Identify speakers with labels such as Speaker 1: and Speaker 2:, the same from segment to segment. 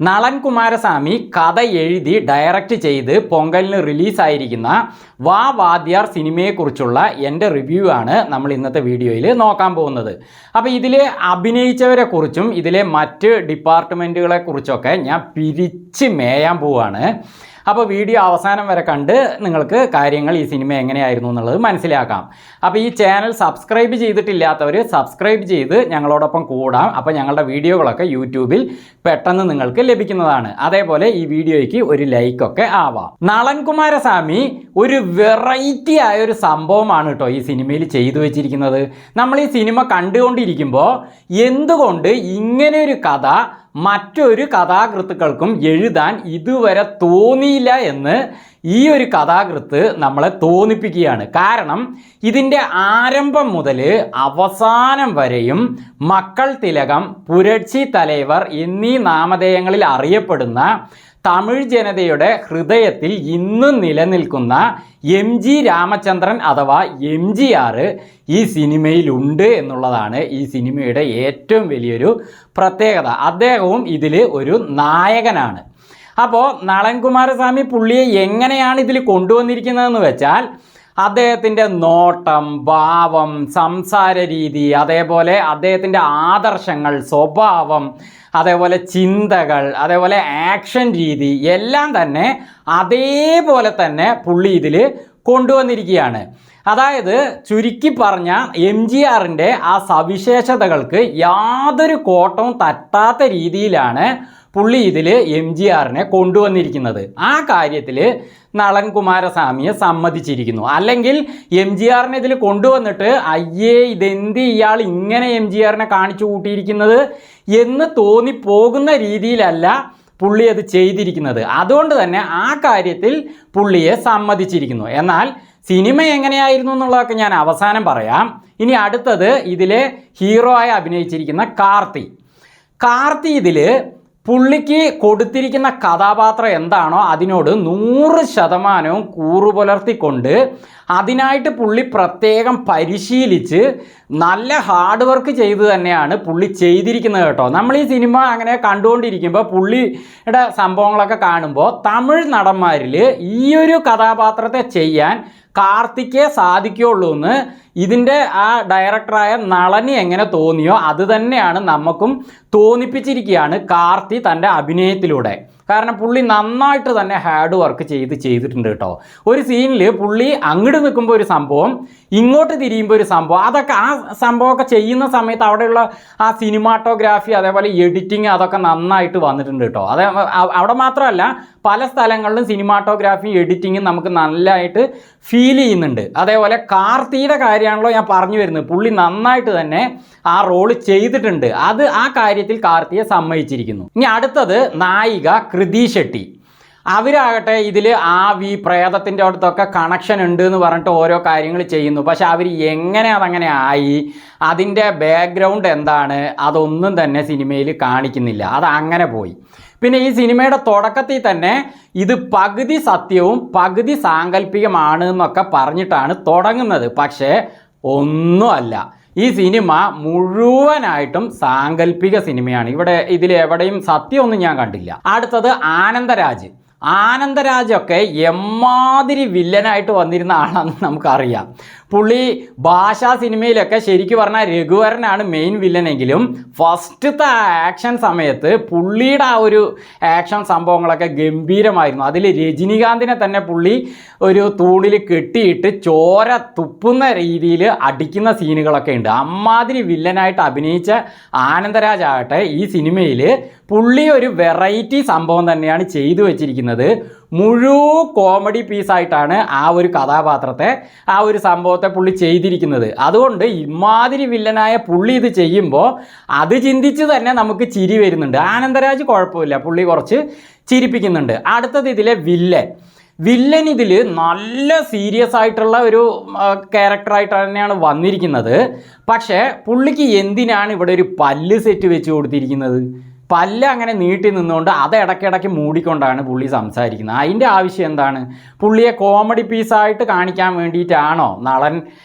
Speaker 1: നളൻ കുമാരസ്വാമി കഥ എഴുതി ഡയറക്റ്റ് ചെയ്ത് പൊങ്കലിന് റിലീസായിരിക്കുന്ന വാ വാദ്യാർ സിനിമയെക്കുറിച്ചുള്ള എൻ്റെ റിവ്യൂ ആണ് നമ്മൾ ഇന്നത്തെ വീഡിയോയിൽ നോക്കാൻ പോകുന്നത്. അപ്പോൾ ഇതിൽ അഭിനയിച്ചവരെ കുറിച്ചും ഇതിലെ മറ്റ് ഡിപ്പാർട്ട്മെൻറ്റുകളെ കുറിച്ചൊക്കെ ഞാൻ പിരിച്ച് മേയാൻ പോവുകയാണ്. അപ്പോൾ വീഡിയോ അവസാനം വരെ കണ്ട് നിങ്ങൾക്ക് കാര്യങ്ങൾ ഈ സിനിമ എങ്ങനെയായിരുന്നു എന്നുള്ളത് മനസ്സിലാക്കാം. അപ്പോൾ ഈ ചാനൽ സബ്സ്ക്രൈബ് ചെയ്തിട്ടില്ലാത്തവർ സബ്സ്ക്രൈബ് ചെയ്ത് ഞങ്ങളോടൊപ്പം കൂടാം. അപ്പോൾ ഞങ്ങളുടെ വീഡിയോകളൊക്കെ യൂട്യൂബിൽ പെട്ടെന്ന് നിങ്ങൾക്ക് ലഭിക്കുന്നതാണ്. അതേപോലെ ഈ വീഡിയോയ്ക്ക് ഒരു ലൈക്കൊക്കെ ആവാം. നളൻ കുമാരസ്വാമി ഒരു വെറൈറ്റി ആയ ഒരു സംഭവമാണ് കേട്ടോ ഈ സിനിമയിൽ ചെയ്തു വെച്ചിരിക്കുന്നത്. നമ്മൾ ഈ സിനിമ കണ്ടുകൊണ്ടിരിക്കുമ്പോൾ എന്തുകൊണ്ട് ഇങ്ങനെ ഒരു കഥ മറ്റൊരു കഥാകൃത്തുക്കൾക്കും എഴുതാൻ ഇതുവരെ തോന്നിയില്ല എന്ന് ഈ ഒരു കഥാകൃത്ത് നമ്മളെ തോന്നിപ്പിക്കുകയാണ്. കാരണം ഇതിൻ്റെ ആരംഭം മുതൽ അവസാനം വരെയും മക്കൾ തിലകം, പുരട്ചി തലൈവർ എന്നീ നാമധേയങ്ങളിൽ അറിയപ്പെടുന്ന തമിഴ് ജനതയുടെ ഹൃദയത്തിൽ ഇന്നും നിലനിൽക്കുന്ന MG രാമചന്ദ്രൻ അഥവാ MGR ഈ സിനിമയിലുണ്ട് എന്നുള്ളതാണ് ഈ സിനിമയുടെ ഏറ്റവും വലിയൊരു പ്രത്യേകത. അദ്ദേഹവും ഇതിൽ ഒരു നായകനാണ്. അപ്പോൾ നളൻ കുമാരസ്വാമി പുള്ളിയെ എങ്ങനെയാണ് ഇതിൽ കൊണ്ടുവന്നിരിക്കുന്നതെന്ന് വെച്ചാൽ അദ്ദേഹത്തിൻ്റെ നോട്ടം, ഭാവം, സംസാര രീതി, അതേപോലെ അദ്ദേഹത്തിൻ്റെ ആദർശങ്ങൾ, സ്വഭാവം, അതേപോലെ ചിന്തകൾ, അതേപോലെ ആക്ഷൻ രീതി എല്ലാം തന്നെ അതേപോലെ തന്നെ പുള്ളി ഇതിൽ കൊണ്ടുവന്നിരിക്കുകയാണ്. അതായത് ചുരുക്കി പറഞ്ഞ MGRൻ്റെ ആ സവിശേഷതകൾക്ക് യാതൊരു കോട്ടവും തട്ടാത്ത രീതിയിലാണ് പുള്ളി ഇതിൽ MGRനെ കൊണ്ടുവന്നിരിക്കുന്നത്. ആ കാര്യത്തിൽ നളൻ കുമാരസ്വാമിയെ സമ്മതിച്ചിരിക്കുന്നു. അല്ലെങ്കിൽ MGRനെ ഇതിൽ കൊണ്ടുവന്നിട്ട് അയ്യേ ഇതെന്ത് ഇയാൾ ഇങ്ങനെ MGRനെ കാണിച്ചു കൂട്ടിയിരിക്കുന്നത് എന്ന് തോന്നിപ്പോകുന്ന രീതിയിലല്ല പുള്ളി അത് ചെയ്തിരിക്കുന്നത്. അതുകൊണ്ട് തന്നെ ആ കാര്യത്തിൽ പുള്ളിയെ സമ്മതിച്ചിരിക്കുന്നു. എന്നാൽ സിനിമ എങ്ങനെയായിരുന്നു എന്നുള്ളതൊക്കെ ഞാൻ അവസാനം പറയാം. ഇനി അടുത്തത് ഇതിലെ ഹീറോ ആയി അഭിനയിച്ചിരിക്കുന്ന കാർത്തി ഇതിൽ പുള്ളിക്ക് കൊടുത്തിരിക്കുന്ന കഥാപാത്രം എന്താണോ അതിനോട് 100% കൂറുപുലർത്തിക്കൊണ്ട് അതിനായിട്ട് പുള്ളി പ്രത്യേകം പരിശീലിച്ച് നല്ല ഹാർഡ് വർക്ക് ചെയ്ത് തന്നെയാണ് പുള്ളി ചെയ്തിരിക്കുന്നത് കേട്ടോ. നമ്മൾ ഈ സിനിമ അങ്ങനെ കണ്ടുകൊണ്ടിരിക്കുമ്പോൾ പുള്ളിയുടെ സംഭവങ്ങളൊക്കെ കാണുമ്പോൾ തമിഴ് നടന്മാരിൽ ഈ ഒരു കഥാപാത്രത്തെ ചെയ്യാൻ കാർത്തിക്കേ സാധിക്കുകയുള്ളൂ എന്ന് ഇതിൻ്റെ ആ ഡയറക്ടറായ നളന് എങ്ങനെ തോന്നിയോ അത് തന്നെയാണ് നമുക്കും തോന്നിപ്പിച്ചിരിക്കുകയാണ് കാർത്തി തൻ്റെ അഭിനയത്തിലൂടെ. കാരണം പുള്ളി നന്നായിട്ട് തന്നെ ഹാർഡ് വർക്ക് ചെയ്തിട്ടുണ്ട് കേട്ടോ. ഒരു സീനിൽ പുള്ളി അങ്ങോട്ട് നിൽക്കുമ്പോൾ ഒരു സംഭവം, ഇങ്ങോട്ട് തിരിയുമ്പോൾ ഒരു സംഭവം, അതൊക്കെ ആ സംഭവമൊക്കെ ചെയ്യുന്ന സമയത്ത് അവിടെയുള്ള ആ സിനിമാറ്റോഗ്രാഫി അതേപോലെ എഡിറ്റിങ് അതൊക്കെ നന്നായിട്ട് വന്നിട്ടുണ്ട് കേട്ടോ. അവിടെ മാത്രമല്ല പല സ്ഥലങ്ങളിലും സിനിമാറ്റോഗ്രാഫിയും എഡിറ്റിങ്ങും നമുക്ക് നല്ലതായിട്ട് ഫീൽ ചെയ്യുന്നുണ്ട്. അതേപോലെ കാർത്തിയുടെ കാര്യമാണല്ലോ ഞാൻ പറഞ്ഞു വരുന്നത്. പുള്ളി നന്നായിട്ട് തന്നെ ആ റോള് ചെയ്തിട്ടുണ്ട്. ആ കാര്യത്തിൽ കാർത്തിയെ സമ്മതിച്ചിരിക്കുന്നു. ഇനി അടുത്തത് നായിക കൃതി ഷെട്ടി. അവരാകട്ടെ ഇതിൽ പ്രേതത്തിൻ്റെ അടുത്തൊക്കെ കണക്ഷൻ ഉണ്ട് എന്ന് പറഞ്ഞിട്ട് ഓരോ കാര്യങ്ങൾ ചെയ്യുന്നു. പക്ഷെ അവർ എങ്ങനെ അതങ്ങനെ ആയി, അതിൻ്റെ ബാക്ക്ഗ്രൗണ്ട് എന്താണ്, അതൊന്നും തന്നെ സിനിമയിൽ കാണിക്കുന്നില്ല. അത് അങ്ങനെ പോയി. പിന്നെ ഈ സിനിമയുടെ തുടക്കത്തിൽ തന്നെ ഇത് പകുതി സത്യവും പകുതി സാങ്കല്പികമാണ് എന്നൊക്കെ പറഞ്ഞിട്ടാണ് തുടങ്ങുന്നത്. പക്ഷേ ഒന്നുമല്ല, ഈ സിനിമ മുഴുവനായിട്ടും സാങ്കല്പിക സിനിമയാണ്. ഇതിലെവിടെയും സത്യമൊന്നും ഞാൻ കണ്ടില്ല. അടുത്തത് ആനന്ദരാജൊക്കെ എമ്മാതിരി വില്ലനായിട്ട് വന്നിരുന്ന ആളാണെന്ന് നമുക്കറിയാം. പുള്ളി ഭാഷാ സിനിമയിലൊക്കെ ശരിക്കും പറഞ്ഞാൽ രഘുവരനാണ് മെയിൻ വില്ലനെങ്കിലും ഫസ്റ്റത്തെ ആക്ഷൻ സമയത്ത് പുള്ളിയുടെ ആ ഒരു ആക്ഷൻ സംഭവങ്ങളൊക്കെ ഗംഭീരമായിരുന്നു. അതിൽ രജനികാന്തിനെ തന്നെ പുള്ളി ഒരു തൂണിൽ കെട്ടിയിട്ട് ചോര തുപ്പുന്ന രീതിയിൽ അടിക്കുന്ന സീനുകളൊക്കെ ഉണ്ട്. അമ്മാതിരി വില്ലനായിട്ട് അഭിനയിച്ച ആനന്ദരാജാകട്ടെ ഈ സിനിമയിൽ പുള്ളി ഒരു വെറൈറ്റി സംഭവം തന്നെയാണ് ചെയ്തു വെച്ചിരിക്കുന്നത്. മുഴുവൻ കോമഡി പീസായിട്ടാണ് ആ ഒരു കഥാപാത്രത്തെ, ആ ഒരു സംഭവത്തെ പുള്ളി ചെയ്തിരിക്കുന്നത്. അതുകൊണ്ട് ഇമാതിരി വില്ലനായ പുള്ളി ഇത് ചെയ്യുമ്പോൾ അത് ചിന്തിച്ച് തന്നെ നമുക്ക് ചിരി വരുന്നുണ്ട്. ആനന്ദരാജ് കുഴപ്പമില്ല, പുള്ളി കുറച്ച് ചിരിപ്പിക്കുന്നുണ്ട്. അടുത്തത് ഇതിലെ വില്ലൻ ഇതിൽ നല്ല സീരിയസ് ആയിട്ടുള്ള ഒരു ക്യാരക്ടറായിട്ട് തന്നെയാണ് വന്നിരിക്കുന്നത്. പക്ഷേ പുള്ളിക്ക് എന്തിനാണ് ഇവിടെ ഒരു പല്ല് സെറ്റ് വെച്ച് കൊടുത്തിരിക്കുന്നത്? പല്ല് അങ്ങനെ നീട്ടി നിന്നുകൊണ്ട് അത് ഇടയ്ക്കിടയ്ക്ക് മൂടിക്കൊണ്ടാണ് പുള്ളി സംസാരിക്കുന്നത്. അതിൻ്റെ ആവശ്യം എന്താണ്? പുള്ളിയെ കോമഡി പീസായിട്ട് കാണിക്കാൻ വേണ്ടിയിട്ടാണോ നളൻ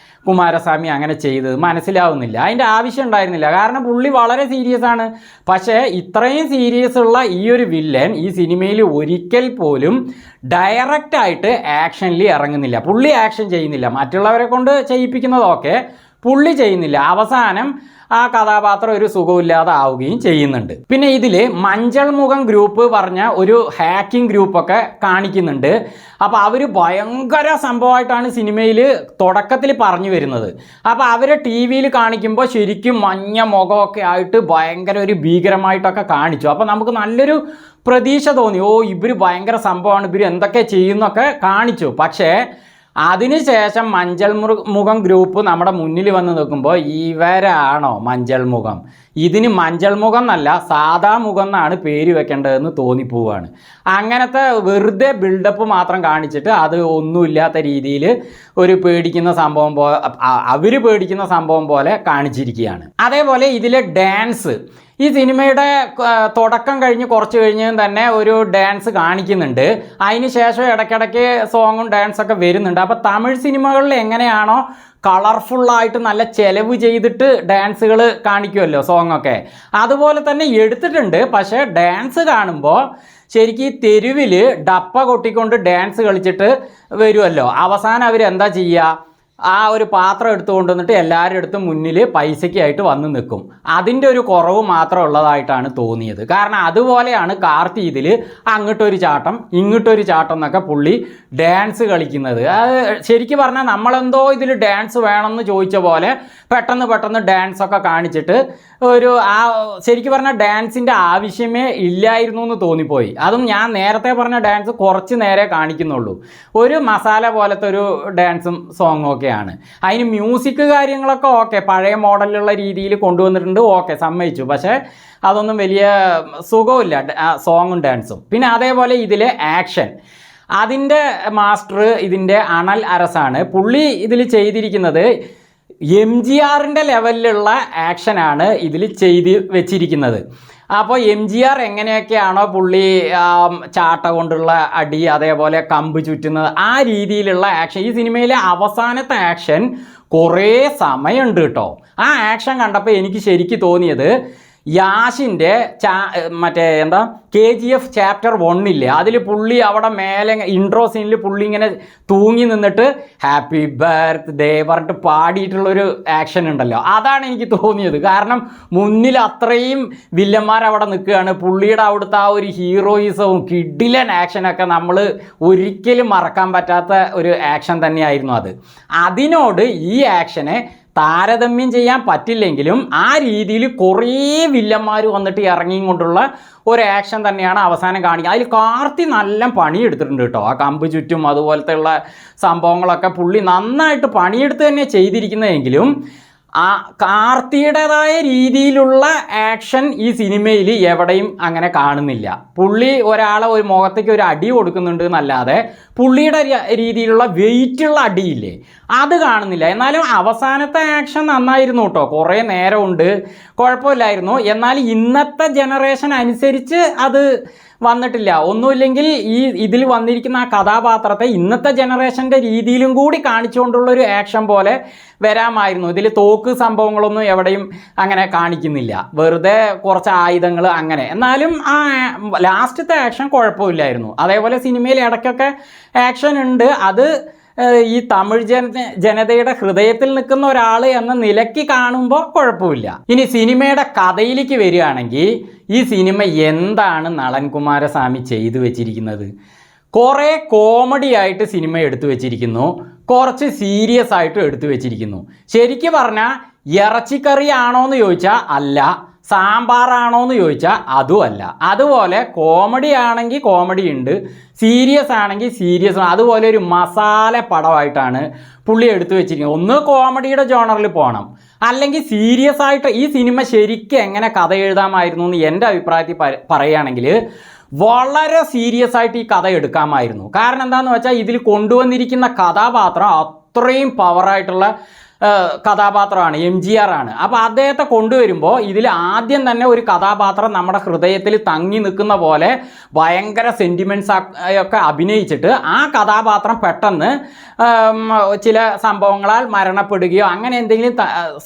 Speaker 1: കുമാരസ്വാമി അങ്ങനെ ചെയ്തത് മനസ്സിലാവുന്നില്ല. അതിൻ്റെ ആവശ്യം ഉണ്ടായിരുന്നില്ല. കാരണം പുള്ളി വളരെ സീരിയസ് ആണ്. പക്ഷേ ഇത്രയും സീരിയസ് ഉള്ള ഈ ഒരു വില്ലൻ ഈ സിനിമയിൽ ഒരിക്കൽ പോലും ഡയറക്റ്റായിട്ട് ആക്ഷനിൽ ഇറങ്ങുന്നില്ല. പുള്ളി ആക്ഷൻ ചെയ്യുന്നില്ല. മറ്റുള്ളവരെ കൊണ്ട് ചെയ്യിപ്പിക്കുന്നതൊക്കെ പുള്ളി ചെയ്യുന്നില്ല. അവസാനം ആ കഥാപാത്രം ഒരു സുഖമില്ലാതെ ആവുകയും ചെയ്യുന്നുണ്ട്. പിന്നെ ഇതിൽ മഞ്ചൾ മുഖം ഗ്രൂപ്പ് പറഞ്ഞ ഒരു ഹാക്കിംഗ് ഗ്രൂപ്പൊക്കെ കാണിക്കുന്നുണ്ട്. അപ്പോൾ അവർ ഭയങ്കര സംഭവമായിട്ടാണ് സിനിമയിൽ തുടക്കത്തിൽ പറഞ്ഞു വരുന്നത്. അപ്പോൾ അവരെ ടി വിയിൽ കാണിക്കുമ്പോൾ ശരിക്കും മഞ്ഞ മുഖമൊക്കെ ആയിട്ട് ഭയങ്കര ഒരു ഭീകരമായിട്ടൊക്കെ കാണിച്ചു. അപ്പോൾ നമുക്ക് നല്ലൊരു പ്രതീക്ഷ തോന്നി, ഓ ഇവർ ഭയങ്കര സംഭവമാണ്, ഇവർ എന്തൊക്കെ ചെയ്യുന്നൊക്കെ കാണിച്ചു. പക്ഷേ അതിനുശേഷം മഞ്ചൾ മുഖം ഗ്രൂപ്പ് നമ്മുടെ മുന്നിൽ വന്ന് നിൽക്കുമ്പോൾ ഇവരാണോ മഞ്ചൾ മുഖം? ഇതിന് മഞ്ചൾ മുഖം എന്നല്ല സാധാ മുഖം എന്നാണ് പേര് വെക്കേണ്ടതെന്ന് തോന്നിപ്പോവാണ്. അങ്ങനത്തെ വെറുതെ ബിൽഡപ്പ് മാത്രം കാണിച്ചിട്ട് അത് ഒന്നുമില്ലാത്ത രീതിയിൽ ഒരു പേടിക്കുന്ന സംഭവം അവർ പേടിക്കുന്ന സംഭവം പോലെ കാണിച്ചിരിക്കുകയാണ്. അതേപോലെ ഇതിലെ ഡാൻസ്, ഈ സിനിമയുടെ തുടക്കം കഴിഞ്ഞ് കുറച്ച് കഴിഞ്ഞ് തന്നെ ഒരു ഡാൻസ് കാണിക്കുന്നുണ്ട്. അതിന് ശേഷം ഇടയ്ക്കിടയ്ക്ക് സോങ്ങും ഡാൻസൊക്കെ വരുന്നുണ്ട്. അപ്പോൾ തമിഴ് സിനിമകളിൽ എങ്ങനെയാണോ കളർഫുള്ളായിട്ട് നല്ല ചെലവ് ചെയ്തിട്ട് ഡാൻസുകൾ കാണിക്കുമല്ലോ സോങ്ങൊക്കെ, അതുപോലെ തന്നെ എടുത്തിട്ടുണ്ട്. പക്ഷേ ഡാൻസ് കാണുമ്പോൾ ശരിക്കും തെരുവിൽ ഡപ്പ കൊട്ടിക്കൊണ്ട് ഡാൻസ് കളിച്ചിട്ട് വരുമല്ലോ, അവസാനം അവരെന്താ ചെയ്യുക? ആ ഒരു പാത്രം എടുത്തു കൊണ്ടുവന്നിട്ട് എല്ലാവരുടെ അടുത്തും മുന്നിൽ പൈസയ്ക്കായിട്ട് വന്ന് നിൽക്കും. അതിൻ്റെ ഒരു കുറവ് മാത്രം ഉള്ളതായിട്ടാണ് തോന്നിയത്. കാരണം അതുപോലെയാണ് കാർത്തി ഇതിൽ അങ്ങോട്ടൊരു ചാട്ടം ഇങ്ങോട്ടൊരു ചാട്ടം എന്നൊക്കെ പുള്ളി ഡാൻസ് കളിക്കുന്നത്. അത് ശരിക്കും പറഞ്ഞാൽ നമ്മളെന്തോ ഇതിൽ ഡാൻസ് വേണമെന്ന് ചോദിച്ച പോലെ പെട്ടെന്ന് ഡാൻസൊക്കെ കാണിച്ചിട്ട് ഒരു ശരിക്കും പറഞ്ഞാൽ ഡാൻസിൻ്റെ ആവശ്യമേ ഇല്ലായിരുന്നു എന്ന് തോന്നിപ്പോയി. അതും ഞാൻ നേരത്തെ പറഞ്ഞ ഡാൻസ് കുറച്ച് നേരെ കാണിക്കുന്നുള്ളൂ. ഒരു മസാല പോലത്തെ ഒരു ഡാൻസും സോങ്ങും ഒക്കെയാണ്. അതിന് മ്യൂസിക് കാര്യങ്ങളൊക്കെ ഓക്കെ, പഴയ മോഡലിലുള്ള രീതിയിൽ കൊണ്ടുവന്നിട്ടുണ്ട്, ഓക്കെ സമ്മതിച്ചു. പക്ഷേ അതൊന്നും വലിയ സുഖമില്ല സോങ്ങും ഡാൻസും. പിന്നെ അതേപോലെ ഇതിലെ ആക്ഷൻ, അതിൻ്റെ മാസ്റ്റർ ഇതിൻ്റെ അണൽ അരസാണ്. പുള്ളി ഇതിൽ ചെയ്തിരിക്കുന്നത് MGRൻ്റെ ലെവലിലുള്ള ആക്ഷനാണ് ഇതിൽ ചെയ്ത് വെച്ചിരിക്കുന്നത്. അപ്പോൾ MGR എങ്ങനെയൊക്കെയാണോ പുള്ളി ചാട്ട കൊണ്ടുള്ള അടി, അതേപോലെ കമ്പ് ചുറ്റുന്നത്, ആ രീതിയിലുള്ള ആക്ഷൻ, ഈ സിനിമയിലെ അവസാനത്തെ ആക്ഷൻ കുറേ സമയമുണ്ട് കേട്ടോ. ആ ആക്ഷൻ കണ്ടപ്പോൾ എനിക്ക് ശരിക്കും തോന്നിയത് യാഷിൻ്റെ മറ്റേ എന്താ KGF ചാപ്റ്റർ 1 അതിൽ പുള്ളി അവിടെ മേലെ ഇൻട്രോ സീനിൽ പുള്ളി ഇങ്ങനെ തൂങ്ങി നിന്നിട്ട് ഹാപ്പി ബർത്ത്ഡേ പറഞ്ഞിട്ട് പാടിയിട്ടുള്ളൊരു ആക്ഷൻ ഉണ്ടല്ലോ, അതാണ് എനിക്ക് തോന്നിയത്. കാരണം മുന്നിൽ അത്രയും വില്ലന്മാർ അവിടെ നിൽക്കുകയാണ്. പുള്ളിയുടെ അവിടുത്തെ ആ ഒരു ഹീറോയിസവും കിഡിലൻ ആക്ഷനൊക്കെ നമ്മൾ ഒരിക്കലും മറക്കാൻ പറ്റാത്ത ഒരു ആക്ഷൻ തന്നെയായിരുന്നു അത്. അതിനോട് ഈ ആക്ഷനെ താരതമ്യം ചെയ്യാൻ പറ്റില്ലെങ്കിലും ആ രീതിയിൽ കുറേ വില്ലന്മാർ വന്നിട്ട് ഇറങ്ങിയും കൊണ്ടുള്ള ഒരു ആക്ഷൻ തന്നെയാണ് അവസാനം കാണിക്കുക. അതിൽ കാർത്തി നല്ല പണിയെടുത്തിട്ടുണ്ട് കേട്ടോ. ആ കമ്പ് ചുറ്റും അതുപോലത്തെ ഉള്ള സംഭവങ്ങളൊക്കെ പുള്ളി നന്നായിട്ട് പണിയെടുത്ത് തന്നെ ചെയ്തിരിക്കുന്നതെങ്കിലും ആ കാർത്തിയുടേതായ രീതിയിലുള്ള ആക്ഷൻ ഈ സിനിമയിൽ എവിടെയും അങ്ങനെ കാണുന്നില്ല. പുള്ളി ഒരാളെ ഒരു മുഖത്തേക്ക് ഒരു അടി കൊടുക്കുന്നുണ്ട് എന്നല്ലാതെ പുള്ളിയുടെ രീതിയിലുള്ള വെയിറ്റുള്ള അടിയില്ലേ, അത് കാണുന്നില്ല. എന്നാലും അവസാനത്തെ ആക്ഷൻ നന്നായിരുന്നു കേട്ടോ. കുറേ നേരമുണ്ട്, കുഴപ്പമില്ലായിരുന്നു. എന്നാൽ ഇന്നത്തെ ജനറേഷൻ അനുസരിച്ച് അത് വന്നിട്ടില്ല. ഒന്നുമില്ലെങ്കിൽ ഇതിൽ വന്നിരിക്കുന്ന ആ കഥാപാത്രത്തെ ഇന്നത്തെ ജനറേഷൻ്റെ രീതിയിലും കൂടി കാണിച്ചുകൊണ്ടുള്ളൊരു ആക്ഷൻ പോലെ വരാമായിരുന്നു. ഇതിൽ തോക്ക് സംഭവങ്ങളൊന്നും എവിടെയും അങ്ങനെ കാണിക്കുന്നില്ല, വെറുതെ കുറച്ച് ആയുധങ്ങൾ അങ്ങനെ. എന്നാലും ആ ലാസ്റ്റത്തെ ആക്ഷൻ കുഴപ്പമില്ലായിരുന്നു. അതേപോലെ സിനിമയിൽ ഇടയ്ക്കൊക്കെ ആക്ഷൻ ഉണ്ട്. അത് ഈ തമിഴ് ജനതയുടെ ഹൃദയത്തിൽ നിൽക്കുന്ന ഒരാൾ എന്ന നിലയ്ക്ക് കാണുമ്പോൾ കുഴപ്പമില്ല. ഇനി സിനിമയുടെ കഥയിലേക്ക് വരികയാണെങ്കിൽ ഈ സിനിമ എന്താണ് നളൻ കുമാരസ്വാമി ചെയ്തു വെച്ചിരിക്കുന്നത്? കുറേ കോമഡി ആയിട്ട് സിനിമ എടുത്തു വെച്ചിരിക്കുന്നു, കുറച്ച് സീരിയസ് ആയിട്ട് എടുത്തു വെച്ചിരിക്കുന്നു. ശരിക്കും പറഞ്ഞാൽ ഇറച്ചിക്കറി ആണോ എന്ന് ചോദിച്ചാൽ അല്ല, സാമ്പാറാണോ എന്ന് ചോദിച്ചാൽ അതുമല്ല. അതുപോലെ കോമഡി ആണെങ്കിൽ കോമഡി ഉണ്ട്, സീരിയസ് ആണെങ്കിൽ സീരിയസ്. അതുപോലെ ഒരു മസാല പടമായിട്ടാണ് പുള്ളി എടുത്തു വെച്ചിരിക്കുന്നത്. ഒന്ന് കോമഡിയുടെ ജോണറിൽ പോകണം, അല്ലെങ്കിൽ സീരിയസ് ആയിട്ട്. ഈ സിനിമ ശരിക്കും എങ്ങനെ കഥ എഴുതാമായിരുന്നു എന്ന് എൻ്റെ അഭിപ്രായത്തിൽ പറയുകയാണെങ്കിൽ വളരെ സീരിയസ് ആയിട്ട് ഈ കഥ എടുക്കാമായിരുന്നു. കാരണം എന്താണെന്ന് വെച്ചാൽ ഇതിൽ കൊണ്ടുവന്നിരിക്കുന്ന കഥാപാത്രം അത്രയും പവറായിട്ടുള്ള കഥാപാത്രമാണ്, MGR ആണ്. അപ്പോൾ അദ്ദേഹത്തെ കൊണ്ടുവരുമ്പോൾ ഇതിൽ ആദ്യം തന്നെ ഒരു കഥാപാത്രം നമ്മുടെ ഹൃദയത്തിൽ തങ്ങി നിൽക്കുന്ന പോലെ ഭയങ്കര സെൻറ്റിമെൻറ്റ്സ് ഒക്കെ അഭിനയിച്ചിട്ട് ആ കഥാപാത്രം പെട്ടെന്ന് ചില സംഭവങ്ങളാൽ മരണപ്പെടുകയോ അങ്ങനെ എന്തെങ്കിലും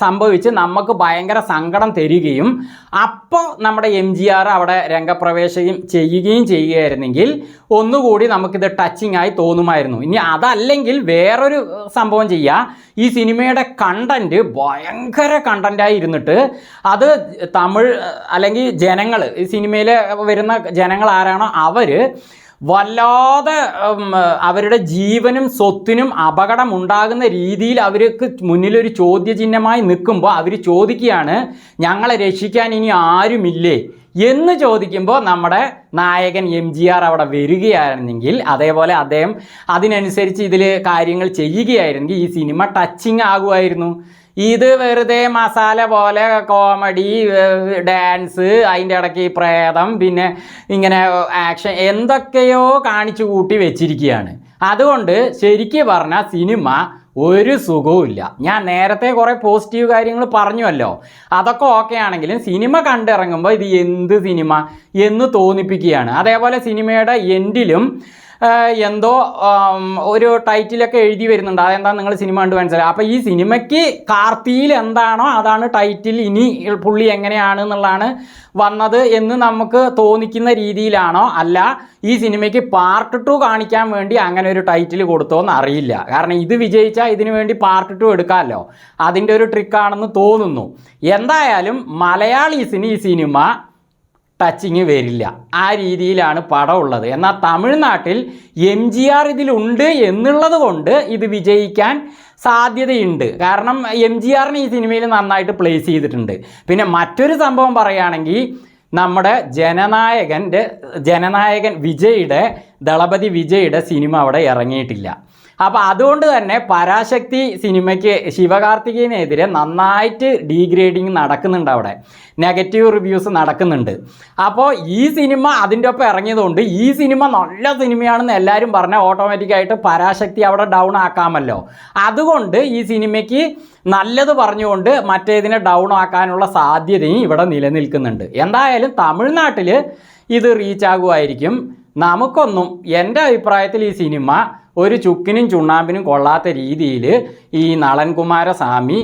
Speaker 1: സംഭവിച്ച് നമുക്ക് ഭയങ്കര സങ്കടം തരികയും അപ്പോൾ നമ്മുടെ MGR അവിടെ രംഗപ്രവേശം ചെയ്യുകയും ചെയ്യുകയായിരുന്നെങ്കിൽ ഒന്നുകൂടി നമുക്കിത് ടച്ചിങ് ആയി തോന്നുമായിരുന്നു. ഇനി അതല്ലെങ്കിൽ വേറൊരു സംഭവം ചെയ്യുക, ഈ സിനിമയുടെ കണ്ടൻറ്റ് ഭയങ്കര കണ്ടൻറ്റായി ഇരുന്നിട്ട് അത് തമിഴ് അല്ലെങ്കിൽ ജനങ്ങൾ, ഈ സിനിമയിൽ വരുന്ന ജനങ്ങൾ ആരാണോ അവർ വല്ലാതെ അവരുടെ ജീവനും സ്വത്തിനും അപകടമുണ്ടാകുന്ന രീതിയിൽ അവർക്ക് മുന്നിലൊരു ചോദ്യചിഹ്നമായി നിൽക്കുമ്പോൾ അവർ ചോദിക്കുകയാണ്, ഞങ്ങളെ രക്ഷിക്കാൻ ഇനി ആരുമില്ലേ എന്ന് ചോദിക്കുമ്പോൾ നമ്മുടെ നായകൻ MGR അവിടെ വരികയായിരുന്നെങ്കിൽ, അതേപോലെ അദ്ദേഹം അതിനനുസരിച്ച് ഇതിൽ കാര്യങ്ങൾ ചെയ്യുകയായിരുന്നെങ്കിൽ ഈ സിനിമ ടച്ചിങ് ആകുമായിരുന്നു. ഇത് വെറുതെ മസാല പോലെ കോമഡി, ഡാൻസ്, അതിൻ്റെ ഇടയ്ക്ക് പ്രേതം, പിന്നെ ഇങ്ങനെ ആക്ഷൻ എന്തൊക്കെയോ കാണിച്ചു കൂട്ടി വെച്ചിരിക്കുകയാണ്. അതുകൊണ്ട് ശരിക്കും പറഞ്ഞാൽ സിനിമ ഒരു സുഖവുമില്ല. ഞാൻ നേരത്തെ കുറേ പോസിറ്റീവ് കാര്യങ്ങൾ പറഞ്ഞുവല്ലോ, അതൊക്കെ ഓക്കെ ആണെങ്കിലും സിനിമ കണ്ടിറങ്ങുമ്പോൾ ഇത് എന്ത് സിനിമ എന്ന് തോന്നിപ്പിക്കുകയാണ്. അതേപോലെ സിനിമയുടെ എൻഡിലും എന്തോ ഒരു ടൈറ്റിലൊക്കെ എഴുതി വരുന്നുണ്ട്. അതെന്താ നിങ്ങൾ സിനിമ കണ്ട് മനസ്സിലായി. അപ്പോൾ ഈ സിനിമയ്ക്ക് കാർത്തിയിൽ എന്താണോ അതാണ് ടൈറ്റിൽ, ഇനി പുള്ളി എങ്ങനെയാണെന്നുള്ളതാണ് വന്നത് എന്ന് നമുക്ക് തോന്നിക്കുന്ന രീതിയിലാണോ അല്ല ഈ സിനിമയ്ക്ക് പാർട്ട് 2 കാണിക്കാൻ വേണ്ടി അങ്ങനെ ഒരു ടൈറ്റിൽ കൊടുത്തോന്ന് അറിയില്ല. കാരണം ഇത് വിജയിച്ചാൽ ഇതിനു വേണ്ടി പാർട്ട് 2 എടുക്കാമല്ലോ, അതിൻ്റെ ഒരു ട്രിക്കാണെന്ന് തോന്നുന്നു. എന്തായാലും മലയാളീസിന് ഈ സിനിമ ടച്ചിങ് വരില്ല, ആ രീതിയിലാണ് പടം ഉള്ളത്. എന്നാൽ തമിഴ്നാട്ടിൽ MGR ഇതിലുണ്ട് എന്നുള്ളത് കൊണ്ട് ഇത് വിജയിക്കാൻ സാധ്യതയുണ്ട്. കാരണം MGRനെ ഈ സിനിമയിൽ നന്നായിട്ട് പ്ലേസ് ചെയ്തിട്ടുണ്ട്. പിന്നെ മറ്റൊരു സംഭവം പറയുകയാണെങ്കിൽ നമ്മുടെ ജനനായകൻ വിജയുടെ, ദളപതി വിജയുടെ സിനിമ അവിടെ ഇറങ്ങിയിട്ടില്ല. അപ്പോൾ അതുകൊണ്ട് തന്നെ പരാശക്തി സിനിമയ്ക്ക് ശിവകാർത്തികേയനെതിരെ നന്നായിട്ട് ഡീഗ്രേഡിങ് നടക്കുന്നുണ്ട്, അവിടെ നെഗറ്റീവ് റിവ്യൂസ് നടക്കുന്നുണ്ട്. അപ്പോൾ ഈ സിനിമ അതിൻ്റെ ഒപ്പം ഇറങ്ങിയതുകൊണ്ട് ഈ സിനിമ നല്ല സിനിമയാണെന്ന് എല്ലാവരും പറഞ്ഞാൽ ഓട്ടോമാറ്റിക്കായിട്ട് പരാശക്തി അവിടെ ഡൗൺ ആക്കാമല്ലോ. അതുകൊണ്ട് ഈ സിനിമയ്ക്ക് നല്ലത് പറഞ്ഞുകൊണ്ട് മറ്റേതിനെ ഡൗൺ ആക്കാനുള്ള സാധ്യതയും ഇവിടെ നിലനിൽക്കുന്നുണ്ട്. എന്തായാലും തമിഴ്നാട്ടിൽ ഇത് റീച്ച് ആകുമായിരിക്കും. നമുക്കൊന്നും, എൻ്റെ അഭിപ്രായത്തിൽ ഈ സിനിമ ഒരു ചുക്കിനും ചുണ്ണാമ്പിനും കൊള്ളാത്ത രീതിയിൽ ഈ നളൻ കുമാരസ്വാമി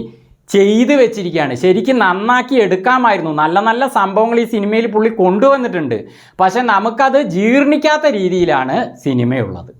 Speaker 1: ചെയ്തു വെച്ചിരിക്കുകയാണ്. ശരിക്കും നന്നാക്കി എടുക്കാമായിരുന്നു. നല്ല നല്ല സംഭവങ്ങൾ ഈ സിനിമയിൽ പുള്ളി കൊണ്ടുവന്നിട്ടുണ്ട്. പക്ഷെ നമുക്കത് ജീർണിക്കാത്ത രീതിയിലാണ് സിനിമയുള്ളത്.